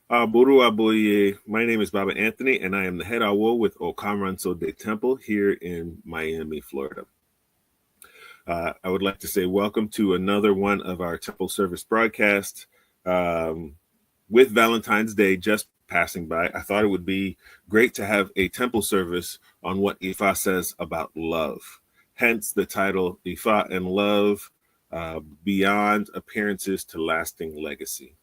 Buru Aboye. My name is Baba Anthony, and I am the head awo with Okamaranso de Temple here in Miami, Florida. I would like to say welcome to another one of our temple service broadcasts. With Valentine's Day just passing by, I thought it would be great to have a temple service on what Ifa says about love. Hence the title, Ifa and Love, Beyond Appearances to Lasting Legacy.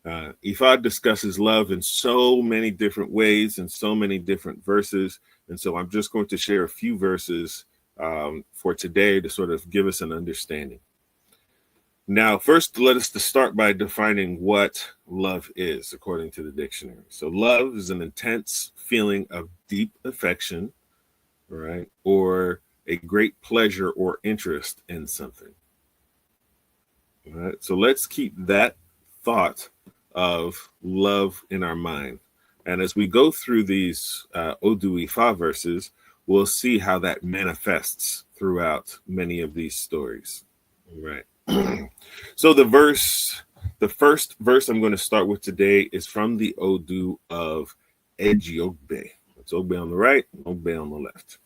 Ifa discusses love in so many different ways and so many different verses. And so I'm just going to share a few verses for today to sort of give us an understanding. Now, first, let us start by defining what love is, according to the dictionary. So love is an intense feeling of deep affection, right, or a great pleasure or interest in something. All right, so let's keep that thought of love in our mind. And as we go through these Odu Ifa verses, we'll see how that manifests throughout many of these stories. All right. So the first verse I'm going to start with today is from the Odu of Ejiogbe. It's Ogbe on the right, Ogbe on the left.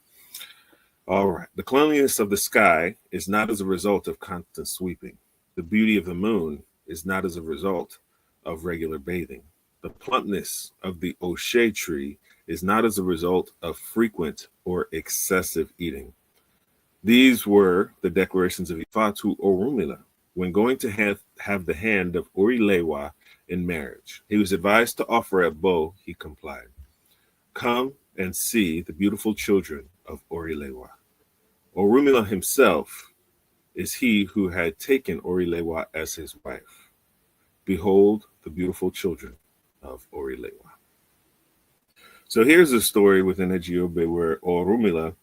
All right. The cleanliness of the sky is not as a result of constant sweeping. The beauty of the moon is not as a result of regular bathing. The plumpness of the Oshe tree is not as a result of frequent or excessive eating. These were the declarations of Ifatu Orumila when going to have the hand of Orilewa in marriage. He was advised to offer a bow. He complied. Come and see the beautiful children of Orilewa. Orumila himself is he who had taken Orilewa as his wife. Behold the beautiful children of Orilewa. So here's a story within Ejiobe where Orumila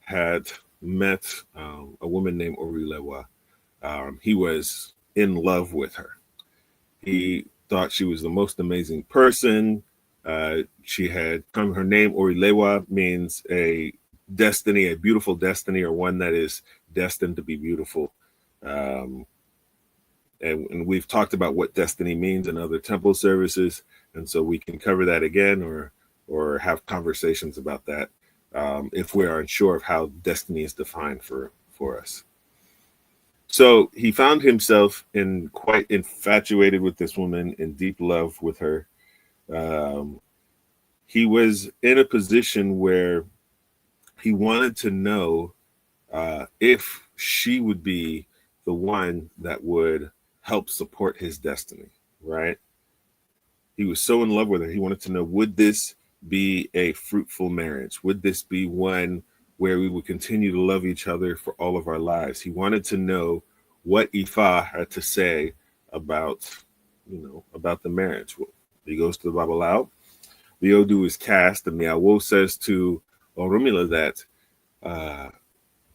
had met a woman named Orilewa. He was in love with her. He thought she was the most amazing person. She had come, her name Orilewa means a destiny, a beautiful destiny, or one that is destined to be beautiful. And we've talked about what destiny means in other temple services, and so we can cover that again or have conversations about that if we are unsure of how destiny is defined for us. So he found himself quite infatuated with this woman, in deep love with her. He was in a position where he wanted to know if she would be the one that would help support his destiny, right? He was so in love with her. He wanted to know, would this be a fruitful marriage? Would this be one where we would continue to love each other for all of our lives? He wanted to know what Ifa had to say about the marriage. He goes to the Babalao. The Odu is cast, and the Awo says to Orumila that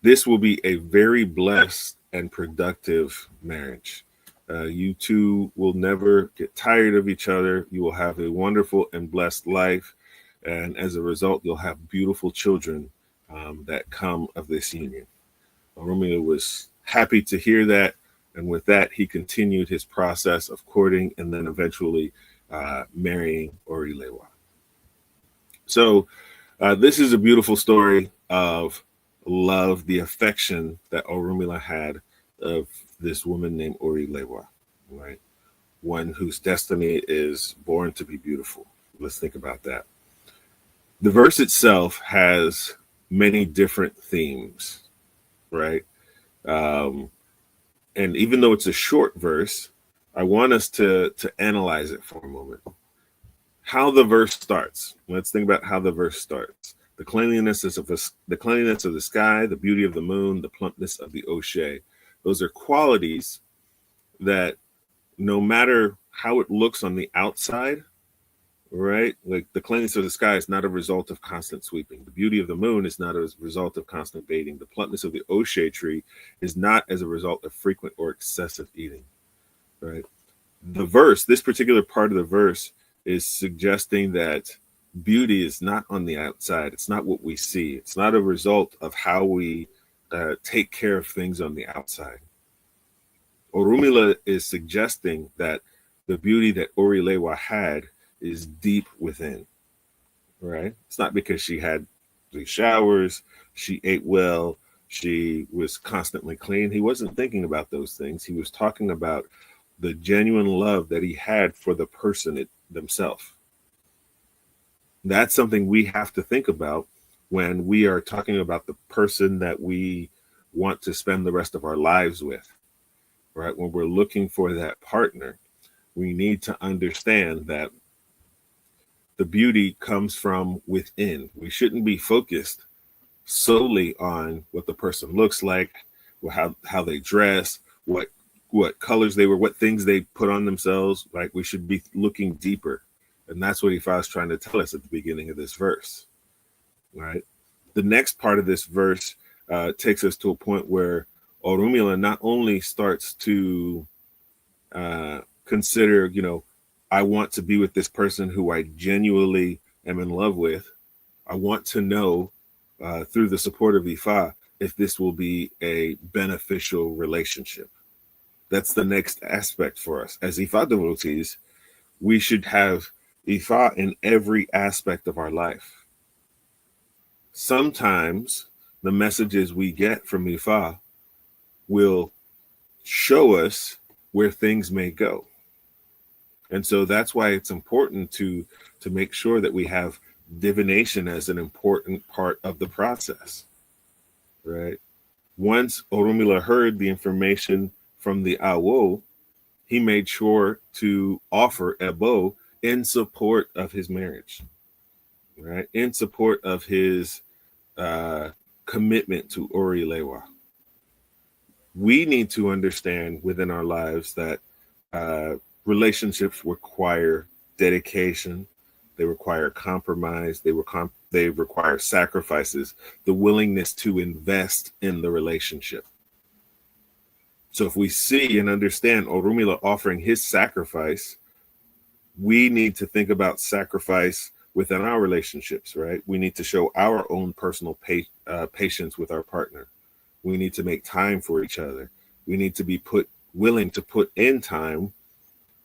this will be a very blessed and productive marriage. You two will never get tired of each other. You will have a wonderful and blessed life. And as a result, you'll have beautiful children that come of this union. Orumila was happy to hear that. And with that, he continued his process of courting and then eventually marrying Orilewa. So this is a beautiful story of love, the affection that Orumila had of this woman named Orilewa, right? One whose destiny is born to be beautiful. Let's think about that. The verse itself has many different themes, right? And even though it's a short verse, I want us to analyze it for a moment. How the verse starts. Let's think about how the verse starts. The cleanliness of the sky, the beauty of the moon, the plumpness of the Oshe. Those are qualities that no matter how it looks on the outside, right? Like the cleanliness of the sky is not a result of constant sweeping. The beauty of the moon is not a result of constant bathing. The plumpness of the Oshe tree is not as a result of frequent or excessive eating, right? The verse, this particular part of the verse, is suggesting that beauty is not on the outside. It's not what we see. It's not a result of how we take care of things on the outside. Orumila is suggesting that The beauty that Orilewa had is deep within, right? It's not because she had 3 showers, she ate well, she was constantly clean. He wasn't thinking about those things. He was talking about the genuine love that he had for the person themselves. That's something we have to think about when we are talking about the person that we want to spend the rest of our lives with, right? When we're looking for that partner, we need to understand that the beauty comes from within. We shouldn't be focused solely on what the person looks like, how they dress, what colors they were, what things they put on themselves. Like, we should be looking deeper. And that's what Ifa is trying to tell us at the beginning of this verse, right? The next part of this verse takes us to a point where Orunmila not only starts to consider, I want to be with this person who I genuinely am in love with. I want to know through the support of Ifa if this will be a beneficial relationship. That's the next aspect for us. As Ifa devotees, we should have Ifa in every aspect of our life. Sometimes the messages we get from Ifa will show us where things may go. And so that's why it's important to make sure that we have divination as an important part of the process, right? Once Orunmila heard the information from the Awo, he made sure to offer Ebo in support of his marriage, right? In support of his commitment to Orilewa. We need to understand within our lives that relationships require dedication, they require compromise, they require sacrifices, the willingness to invest in the relationship. So if we see and understand Orunmila offering his sacrifice, we need to think about sacrifice within our relationships, right? We need to show our own personal patience with our partner. We need to make time for each other. We need to be willing to put in time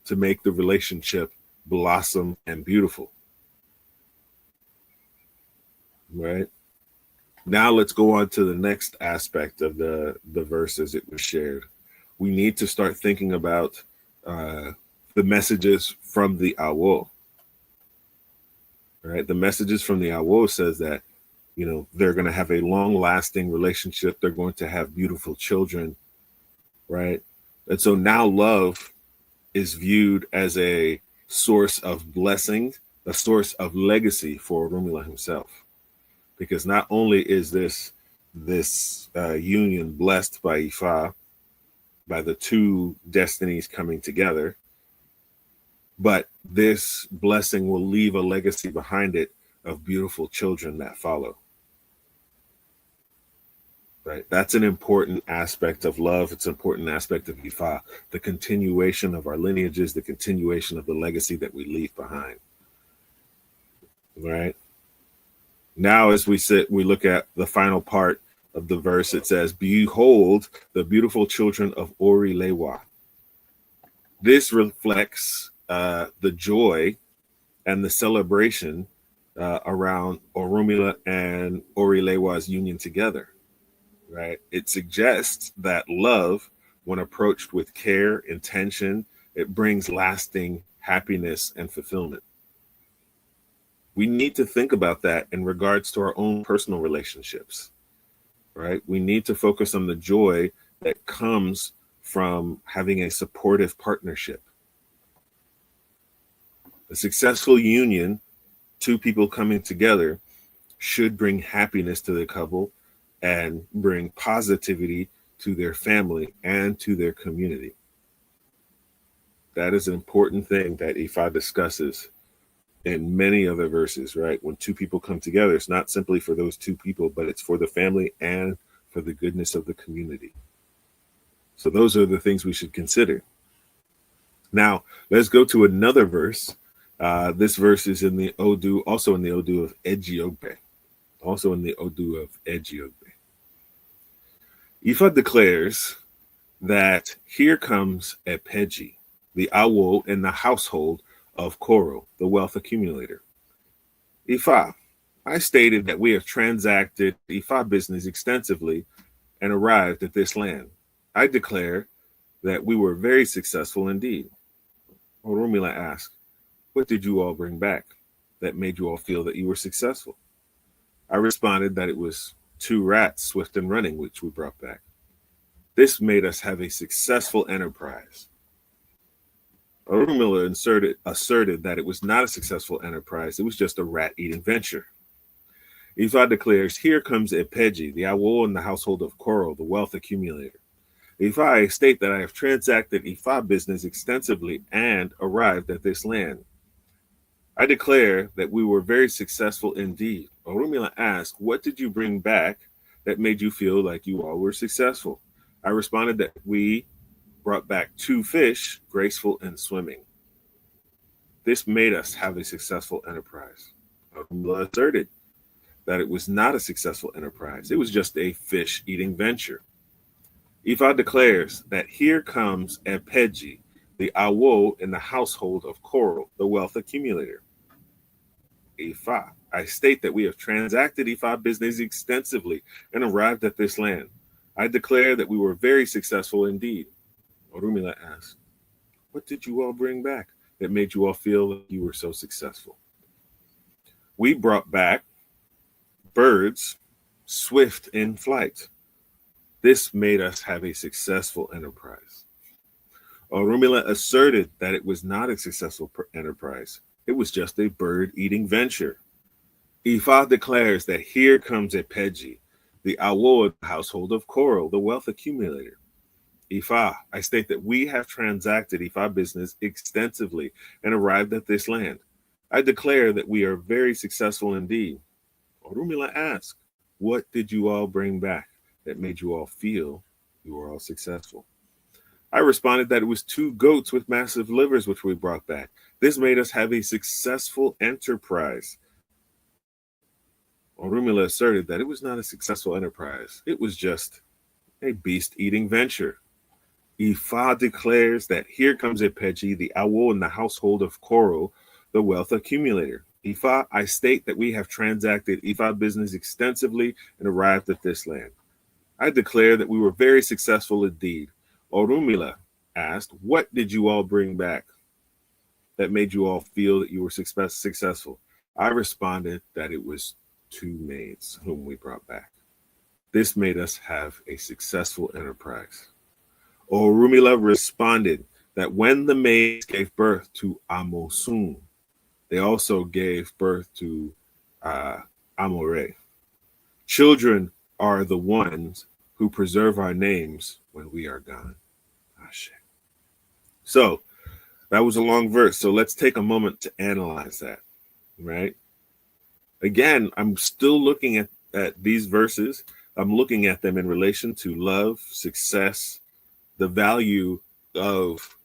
to make the relationship blossom and beautiful, right? Now let's go on to the next aspect of the verse as it was shared. We need to start thinking about the messages from the Awo, right? The messages from the Awo says that, they're going to have a long-lasting relationship. They're going to have beautiful children, right? And so now love is viewed as a source of blessing, a source of legacy for Orunmila himself. Because not only is this union blessed by Ifa, by the two destinies coming together, but this blessing will leave a legacy behind it of beautiful children that follow. Right? That's an important aspect of love. It's an important aspect of Ifa, the continuation of our lineages, the continuation of the legacy that we leave behind. Right? Now, as we look at the final part of the verse. It says, "Behold the beautiful children of Orilewa." This reflects the joy and the celebration around Orunmila and Orilewa's union together. Right? It suggests that love, when approached with care, intention, it brings lasting happiness and fulfillment. We need to think about that in regards to our own personal relationships, right? We need to focus on the joy that comes from having a supportive partnership. A successful union, two people coming together, should bring happiness to the couple and bring positivity to their family and to their community. That is an important thing that Ifa discusses in many other verses, right? When two people come together, it's not simply for those two people, but it's for the family and for the goodness of the community. So those are the things we should consider. Now, let's go to another verse. This verse is in the Odu, also in the Odu of Ejiogbe. Also in the Odu of Ejiogbe. Ifa declares that here comes Epeji, the Awo in the household of Koro, the wealth accumulator. Ifa, I stated that we have transacted Ifa business extensively and arrived at this land. I declare that we were very successful indeed. Orumila asked, what did you all bring back that made you all feel that you were successful? I responded that it was 2 rats, swift and running, which we brought back. This made us have a successful enterprise. Orumila asserted that it was not a successful enterprise, it was just a rat-eating venture. Ifa declares, here comes Epeji, the Awo in the household of Koro, the wealth accumulator. Ifa, I state that I have transacted Ifa business extensively and arrived at this land. I declare that we were very successful indeed. Orumila asked, what did you bring back that made you feel like you all were successful? I responded that we brought back 2 fish, graceful and swimming. This made us have a successful enterprise. Orumila asserted that it was not a successful enterprise. It was just a fish-eating venture. Ifa declares that here comes Epeji, the Awo in the household of Koro, the wealth accumulator. Ifa, I state that we have transacted Ifa business extensively and arrived at this land. I declare that we were very successful indeed. Orumila asked, what did you all bring back that made you all feel that you were so successful? We brought back birds, swift in flight. This made us have a successful enterprise. Orumila asserted that it was not a successful enterprise. It was just a bird-eating venture. Ifa declares that here comes Epeji, the Awo household of Koro, the wealth accumulator. Ifa, I state that we have transacted Ifa business extensively and arrived at this land. I declare that we are very successful indeed. Orumila asked, what did you all bring back that made you all feel you were all successful? I responded that it was 2 goats with massive livers which we brought back. This made us have a successful enterprise. Orumila asserted that it was not a successful enterprise. It was just a beast-eating venture. Ifa declares that here comes Epeji, the Awo in the household of Koro, the wealth accumulator. Ifa, I state that we have transacted Ifa business extensively and arrived at this land. I declare that we were very successful indeed. Orumila asked, what did you all bring back that made you all feel that you were successful? I responded that it was 2 maids whom we brought back. This made us have a successful enterprise. Orumila responded that when the maids gave birth to Amosun, they also gave birth to Amore. Children are the ones who preserve our names when we are gone. Ashe. So that was a long verse. So let's take a moment to analyze that, right? Again, I'm still looking at these verses. I'm looking at them in relation to love, success, the value of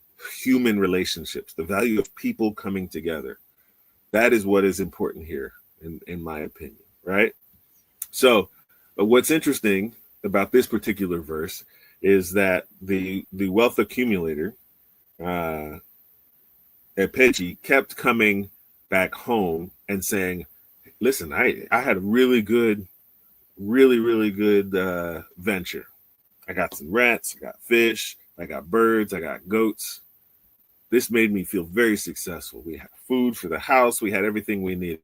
human relationships, the value of people coming together. That is what is important here, in my opinion, right? So what's interesting about this particular verse is that the wealth accumulator, Epeji, kept coming back home and saying, listen, I had a really good venture. I got some rats, I got fish, I got birds, I got goats. This made me feel very successful. We had food for the house. We had everything we needed.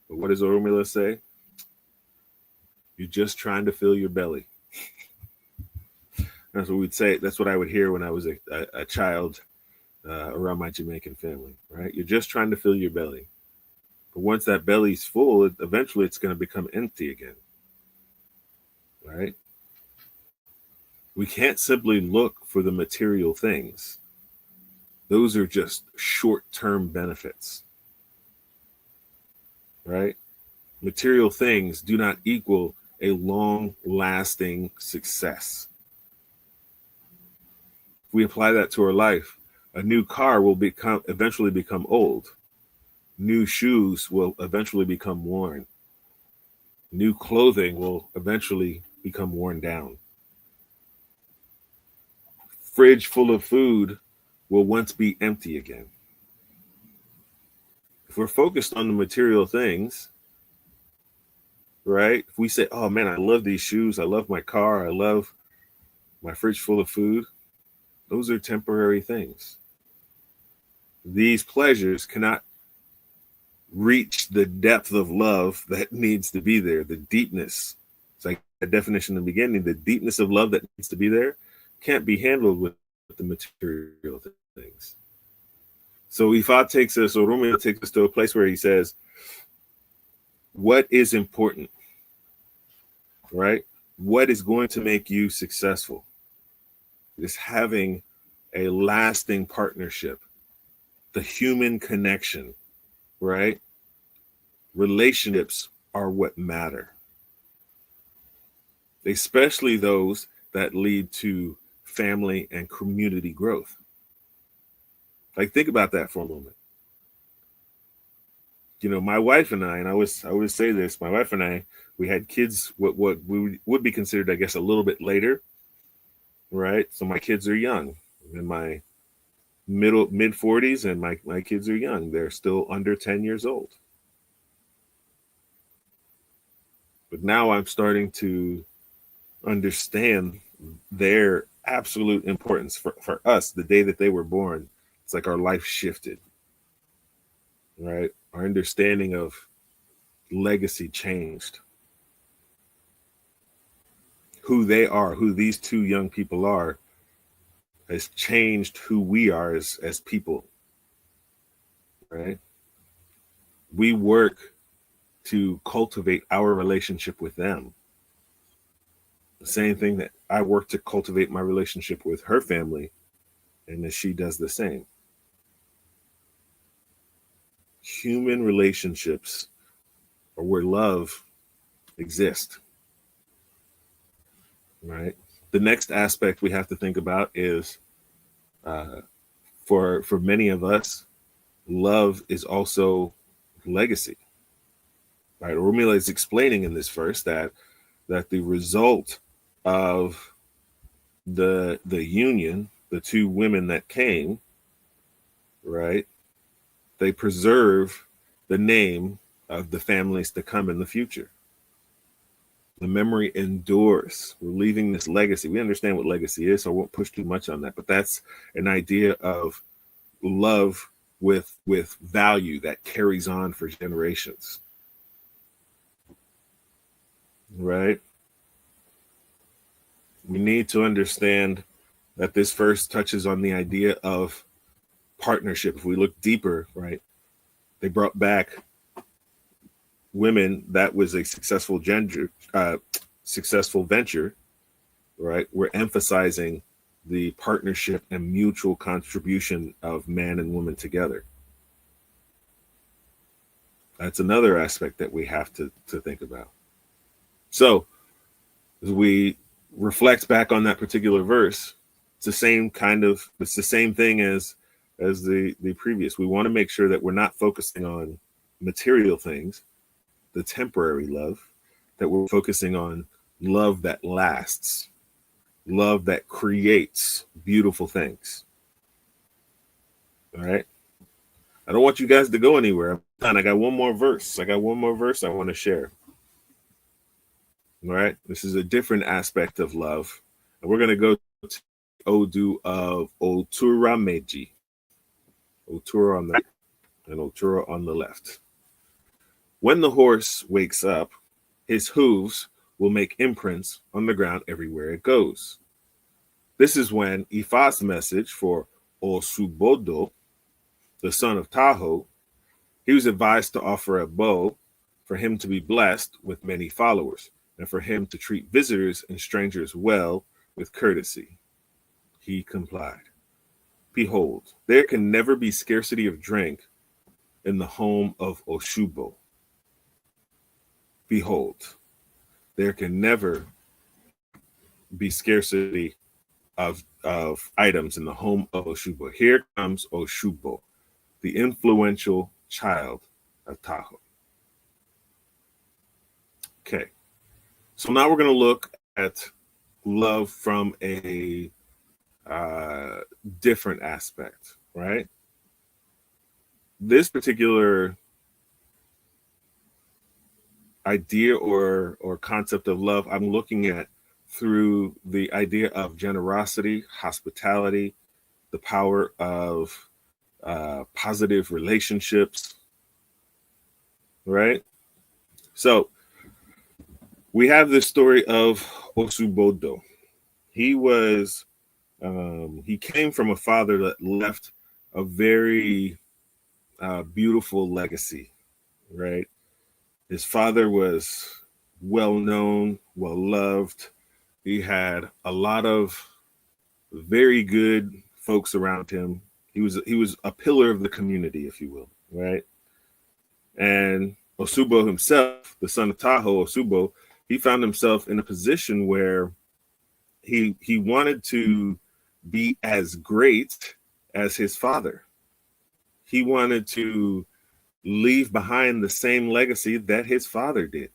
But what does Orumila say? You're just trying to fill your belly. That's what we'd say. That's what I would hear when I was a child around my Jamaican family, right? You're just trying to fill your belly. But once that belly's full, eventually it's going to become empty again, right? We can't simply look for the material things. Those are just short-term benefits, right? Material things do not equal a long-lasting success. If we apply that to our life, a new car will eventually become old. New shoes will eventually become worn. New clothing will eventually become worn down. Fridge full of food will once be empty again. If we're focused on the material things, right? If we say, oh man, I love these shoes, I love my car, I love my fridge full of food, those are temporary things. These pleasures cannot reach the depth of love that needs to be there, the deepness. It's like a definition in the beginning, the deepness of love that needs to be there can't be handled with the material things. So Ifa takes us, or Romeo takes us to a place where he says, what is important, right? What is going to make you successful? Is having a lasting partnership, the human connection, right? Relationships are what matter, especially those that lead to family and community growth. Like, think about that for a moment. You know, my wife and I always say this, my wife and I, we had kids what we would be considered, I guess, a little bit later, right? So my kids are young, in my mid 40s, and my kids are young. They're still under 10 years old. But now I'm starting to understand their absolute importance for us. The day that they were born, it's like our life shifted, right? Our understanding of legacy changed. Who they are, who these two young people are, has changed who we are as people, right? We work to cultivate our relationship with them. The same thing that I work to cultivate my relationship with her family, and that she does the same. Human relationships are where love exists, right? The next aspect we have to think about is, for many of us, love is also legacy, right? Urmila is explaining in this verse that the result of the union, the two women that came, right? They preserve the name of the families to come in the future. The memory endures. We're leaving this legacy. We understand what legacy is, so I won't push too much on that. But that's an idea of love with value that carries on for generations, right? We need to understand that this verse touches on the idea of partnership. If we look deeper, right, they brought back women that was a successful venture, right? We're emphasizing the partnership and mutual contribution of man and woman together. That's another aspect that we have to think about. So as we reflect back on that particular verse, it's the same thing as the previous. We want to make sure that we're not focusing on material things, the temporary love, that we're focusing on love that lasts, love that creates beautiful things. All right. I don't want you guys to go anywhere. I'm done. I got one more verse. I want to share. All right. This is a different aspect of love. And we're going to go to Odu of Otura Meji. Otura on the right and Otura on the left. When the horse wakes up, his hooves will make imprints on the ground everywhere it goes. This is when Ifa's message for Osubodo, the son of Tahoe, he was advised to offer a bow for him to be blessed with many followers, and for him to treat visitors and strangers well with courtesy. He complied. Behold, there can never be scarcity of drink in the home of Oshubo. Behold, there can never be scarcity of items in the home of Oshubo. Here comes Oshubo, the influential child of Tahoe. Okay, so now we're going to look at love from a uh, different aspect, right? This particular idea or concept of love I'm looking at through the idea of generosity, hospitality, the power of positive relationships, right? So we have this story of Osubodo. He was he came from a father that left a very beautiful legacy, right? His father was well known, well loved. He had a lot of very good folks around him. He was a pillar of the community, if you will, right? And Osubo himself, the son of Tahoe, Osubo, he found himself in a position where he wanted to be as great as his father. He wanted to leave behind the same legacy that his father did,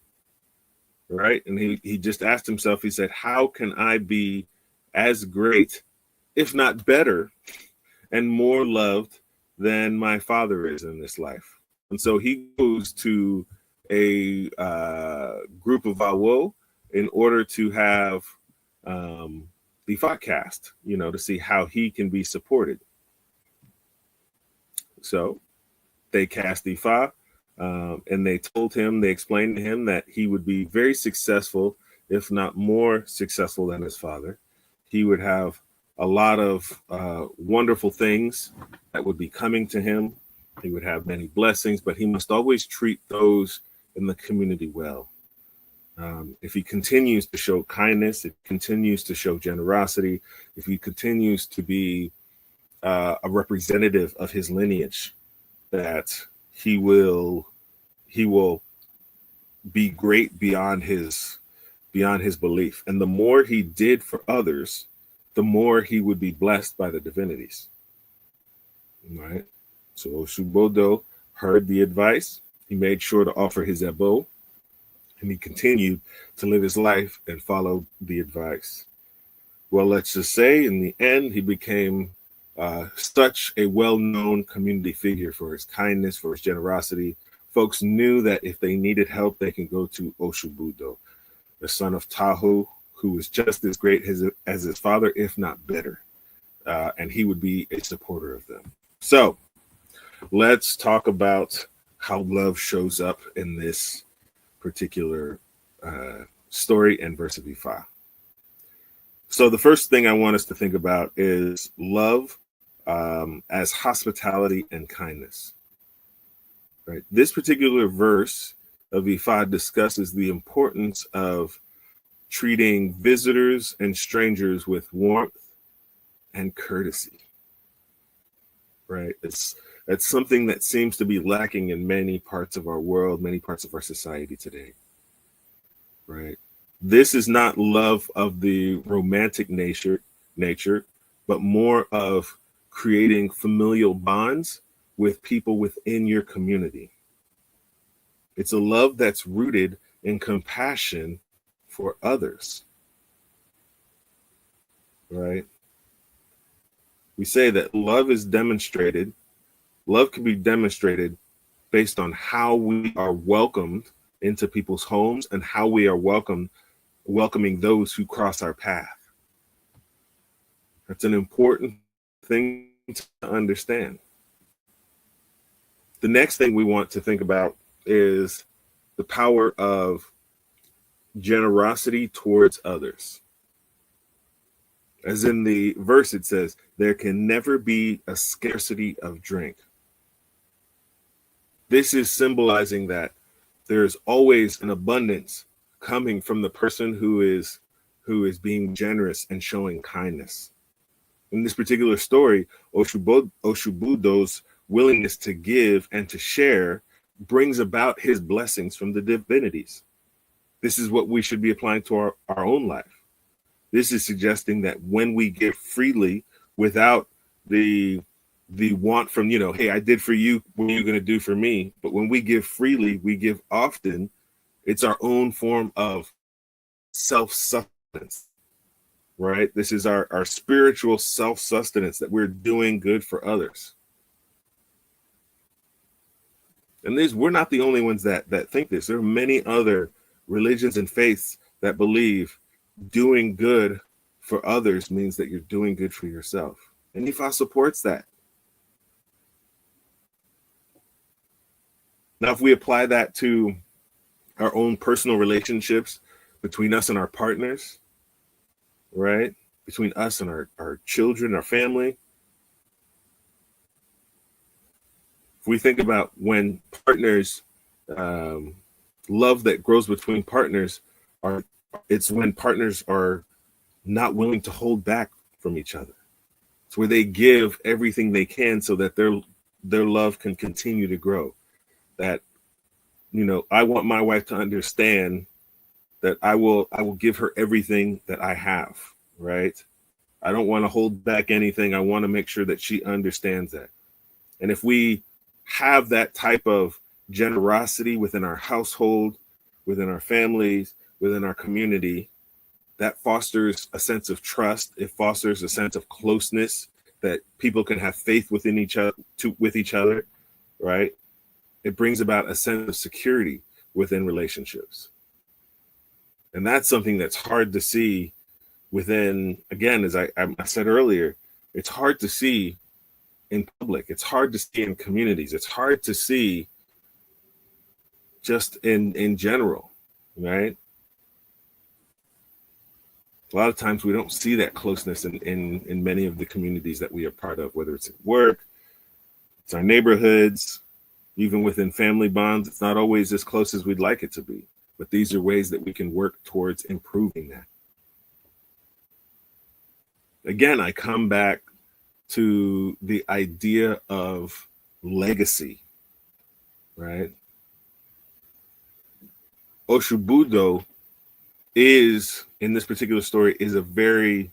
right? And he just asked himself, he said, how can I be as great, if not better, and more loved than my father is in this life? And so he goes to a group of Awo in order to have the podcast, to see how he can be supported. So they cast Ifa, and they explained to him that he would be very successful, if not more successful than his father. He would have a lot of wonderful things that would be coming to him. He would have many blessings, but he must always treat those in the community well. If he continues to show kindness, if he continues to show generosity, if he continues to be a representative of his lineage, that he will be great beyond his belief. And the more he did for others, the more he would be blessed by the divinities. All right. So Oshubodo heard the advice. He made sure to offer his ebo, and he continued to live his life and follow the advice. Well, let's just say in the end, he became such a well-known community figure for his kindness, for his generosity. Folks knew that if they needed help, they can go to Oshubudo, the son of Tahu, who was just as great as his father, if not better. And he would be a supporter of them. So let's talk about how love shows up in this particular story and verse of Ifa. So the first thing I want us to think about is love as hospitality and kindness. Right. This particular verse of Ifa discusses the importance of treating visitors and strangers with warmth and courtesy. Right. That's something that seems to be lacking in many parts of our world, many parts of our society today. Right. This is not love of the romantic nature, but more of creating familial bonds with people within your community. It's a love that's rooted in compassion for others. Right? We say that love can be demonstrated based on how we are welcomed into people's homes and how we are welcoming those who cross our path. That's an important thing to understand. The next thing we want to think about is the power of generosity towards others. As in the verse, it says, there can never be a scarcity of drink. This is symbolizing that there's always an abundance coming from the person who is being generous and showing kindness. In this particular story, Oshubudo's willingness to give and to share brings about his blessings from the divinities. This is what we should be applying to our own life. This is suggesting that when we give freely without the want from, hey, I did for you, what are you going to do for me? But when we give freely, we give often, it's our own form of self-sustenance. right? This is our spiritual self-sustenance, that we're doing good for others. And we're not the only ones that think this. There are many other religions and faiths that believe doing good for others means that you're doing good for yourself. And Ifa supports that. Now, if we apply that to our own personal relationships between us and our partners, right? Between us and our children, our family. If we think about when partners, love that grows between partners, it's when partners are not willing to hold back from each other. It's where they give everything they can so that their love can continue to grow. That, I want my wife to understand that I will give her everything that I have, right? I don't want to hold back anything. I want to make sure that she understands that. And if we have that type of generosity within our household, within our families, within our community, that fosters a sense of trust. It fosters a sense of closeness, that people can have faith within with each other, right? It brings about a sense of security within relationships. And that's something that's hard to see within, again, as I said earlier, it's hard to see in public. It's hard to see in communities. It's hard to see just in general, right? A lot of times we don't see that closeness in many of the communities that we are part of, whether it's at work, it's our neighborhoods, even within family bonds. It's not always as close as we'd like it to be, but these are ways that we can work towards improving that. Again, I come back to the idea of legacy, right? Oshubudo is, in this particular story, is a very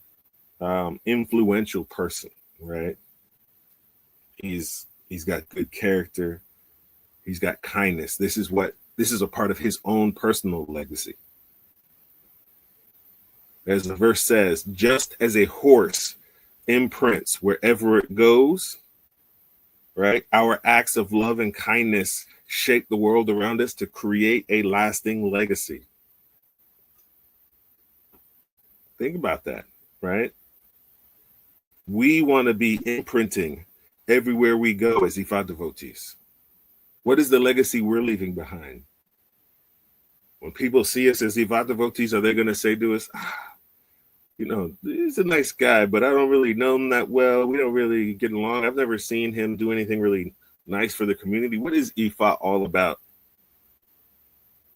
influential person, right? He's got good character. He's got kindness. This is a part of his own personal legacy. As the verse says, just as a horse imprints wherever it goes, right? Our acts of love and kindness shape the world around us to create a lasting legacy. Think about that, right? We want to be imprinting everywhere we go as Ifa devotees. What is the legacy we're leaving behind? When people see us as Ifa devotees, are they going to say to us, he's a nice guy, but I don't really know him that well. We don't really get along. I've never seen him do anything really nice for the community. What is Ifa all about?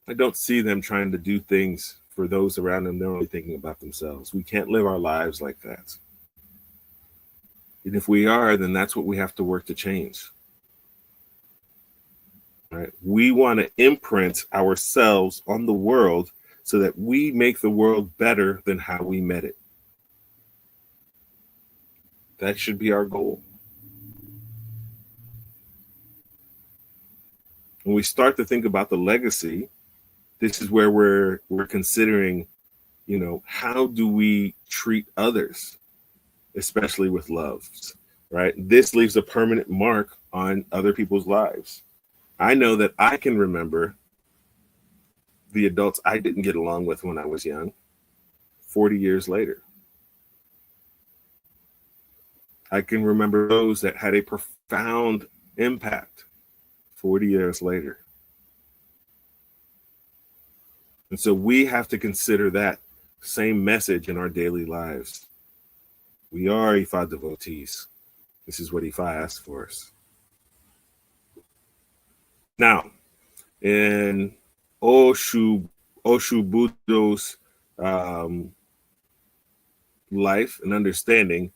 I don't see them trying to do things for those around them. They're only thinking about themselves. We can't live our lives like that. And if we are, then that's what we have to work to change. Right? We want to imprint ourselves on the world so that we make the world better than how we met it. That should be our goal. When we start to think about the legacy, this is where we're considering, how do we treat others, especially with love, right? This leaves a permanent mark on other people's lives. I know that I can remember the adults I didn't get along with when I was young, 40 years later. I can remember those that had a profound impact 40 years later. And so we have to consider that same message in our daily lives. We are Ifa devotees. This is what Ifa asked for us. Now, in Oshubudo's life and understanding,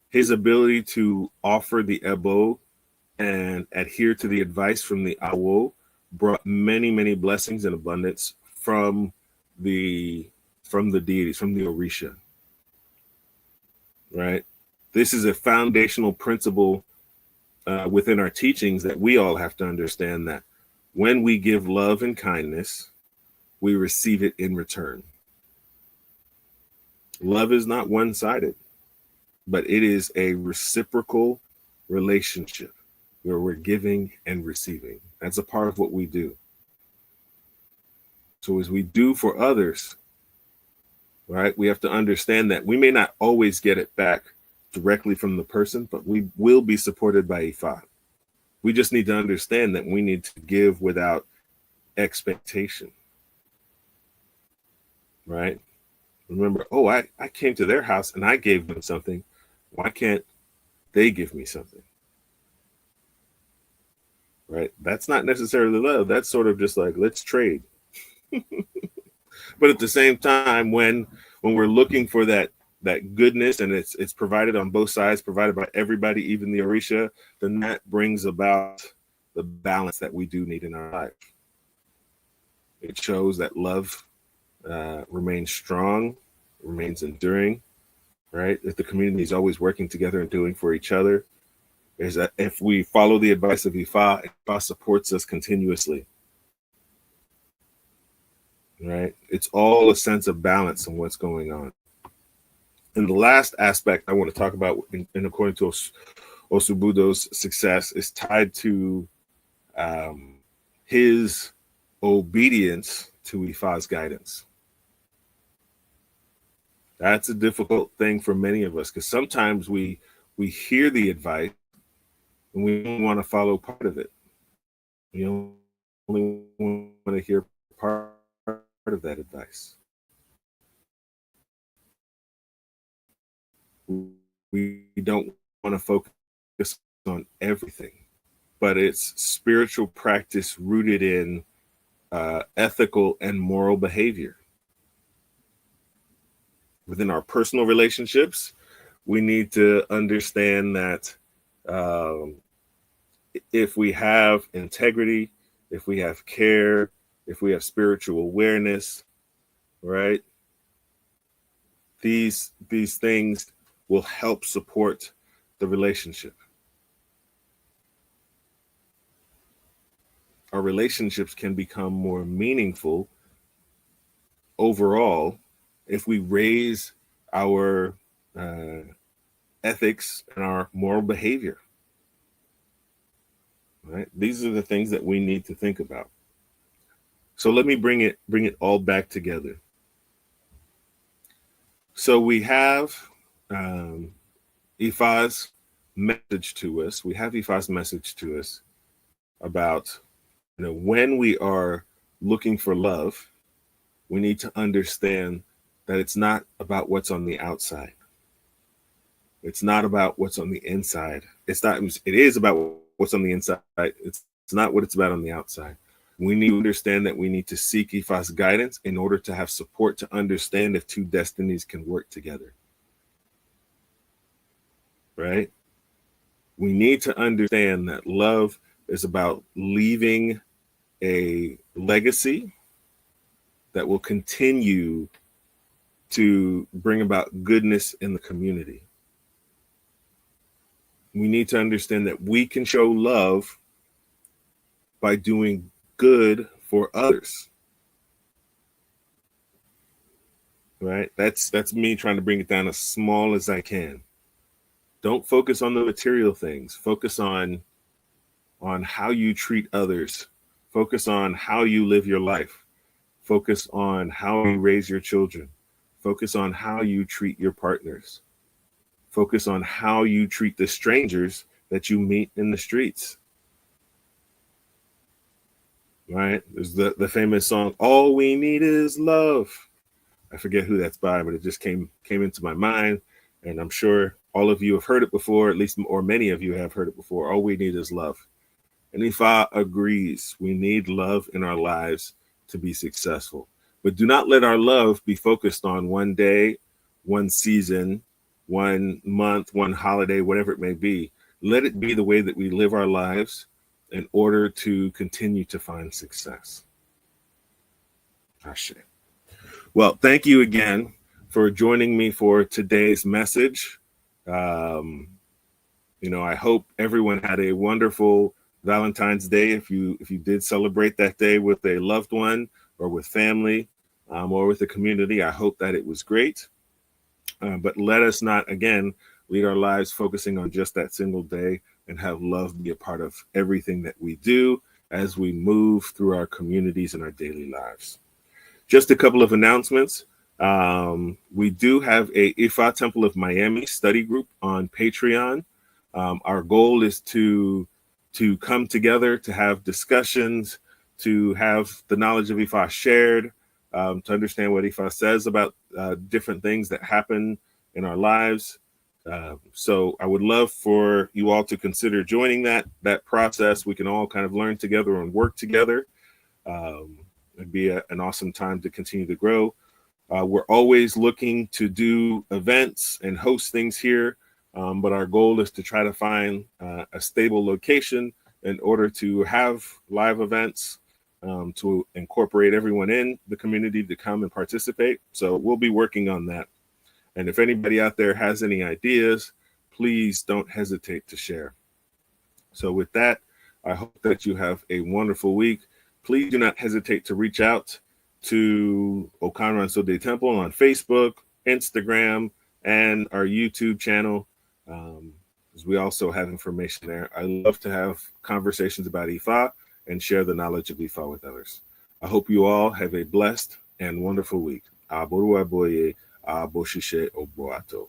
his ability to offer the Ebo and adhere to the advice from the Awo brought many, many blessings and abundance from the deities, from the Orisha. Right? This is a foundational principle within our teachings that we all have to understand, that when we give love and kindness, we receive it in return. Love is not one-sided, but it is a reciprocal relationship where we're giving and receiving. That's a part of what we do. So as we do for others, right, we have to understand that we may not always get it back directly from the person, but we will be supported by Ifa. We just need to understand that we need to give without expectation, right? Remember, oh, I came to their house and I gave them something. Why can't they give me something? Right? That's not necessarily love. That's sort of just like, let's trade. But at the same time, when we're looking for that goodness and it's provided on both sides, provided by everybody, even the Orisha, then that brings about the balance that we do need in our life. It shows that love remains strong, remains enduring, right? If the community is always working together and doing for each other, is that if we follow the advice of Ifa, Ifa supports us continuously, right? It's all a sense of balance in what's going on. And the last aspect I want to talk about, in according to Osubudo's success, is tied to his obedience to Ifa's guidance. That's a difficult thing for many of us because sometimes we hear the advice and we don't want to follow part of it. We only want to hear part of that advice. We don't want to focus on everything, but it's spiritual practice rooted in ethical and moral behavior. Within our personal relationships, we need to understand that if we have integrity, if we have care, if we have spiritual awareness, right? These things will help support the relationship. Our relationships can become more meaningful overall if we raise our ethics and our moral behavior. Right? These are the things that we need to think about. So let me bring it all back together. So we have Ifa's message to us. We have Ifa's message to us about, when we are looking for love, we need to understand that it's not about what's on the outside. It's not about what's on the inside. It is about what's on the inside. It's not what it's about on the outside. We need to understand that we need to seek Ifa's guidance in order to have support to understand if two destinies can work together. Right? We need to understand that love is about leaving a legacy that will continue to bring about goodness in the community. We need to understand that we can show love by doing good for others. Right? That's me trying to bring it down as small as I can. Don't focus on the material things. Focus on how you treat others. Focus on how you live your life. Focus on how you raise your children. Focus on how you treat your partners. Focus on how you treat the strangers that you meet in the streets. Right? There's the famous song, "All We Need Is Love." I forget who that's by, but it just came into my mind. And I'm sure all of you have heard it before, at least, or many of you have heard it before. All we need is love. And Ifa agrees. We need love in our lives to be successful. But do not let our love be focused on one day, one season, 1 month, one holiday, whatever it may be. Let it be the way that we live our lives in order to continue to find success. Ashe. Well, thank you again for joining me for today's message. I hope everyone had a wonderful Valentine's Day. If you did celebrate that day with a loved one or with family or with the community, I hope that it was great. But let us not, again, lead our lives focusing on just that single day, and have love be a part of everything that we do as we move through our communities and our daily lives. Just a couple of announcements. We do have a Ifa Temple of Miami study group on Patreon. Our goal is to come together, to have discussions, to have the knowledge of Ifa shared, to understand what Ifa says about different things that happen in our lives. So I would love for you all to consider joining that process. We can all kind of learn together and work together. It'd be an awesome time to continue to grow. We're always looking to do events and host things here, but our goal is to try to find a stable location in order to have live events, to incorporate everyone in the community to come and participate. So we'll be working on that. And if anybody out there has any ideas, please don't hesitate to share. So with that, I hope that you have a wonderful week. Please do not hesitate to reach out to Okanranso de Temple on Facebook, Instagram, and our YouTube channel. Because we also have information there. I love to have conversations about Ifa and share the knowledge of Ifa with others. I hope you all have a blessed and wonderful week. Aboru aboye, aboshishe oboato.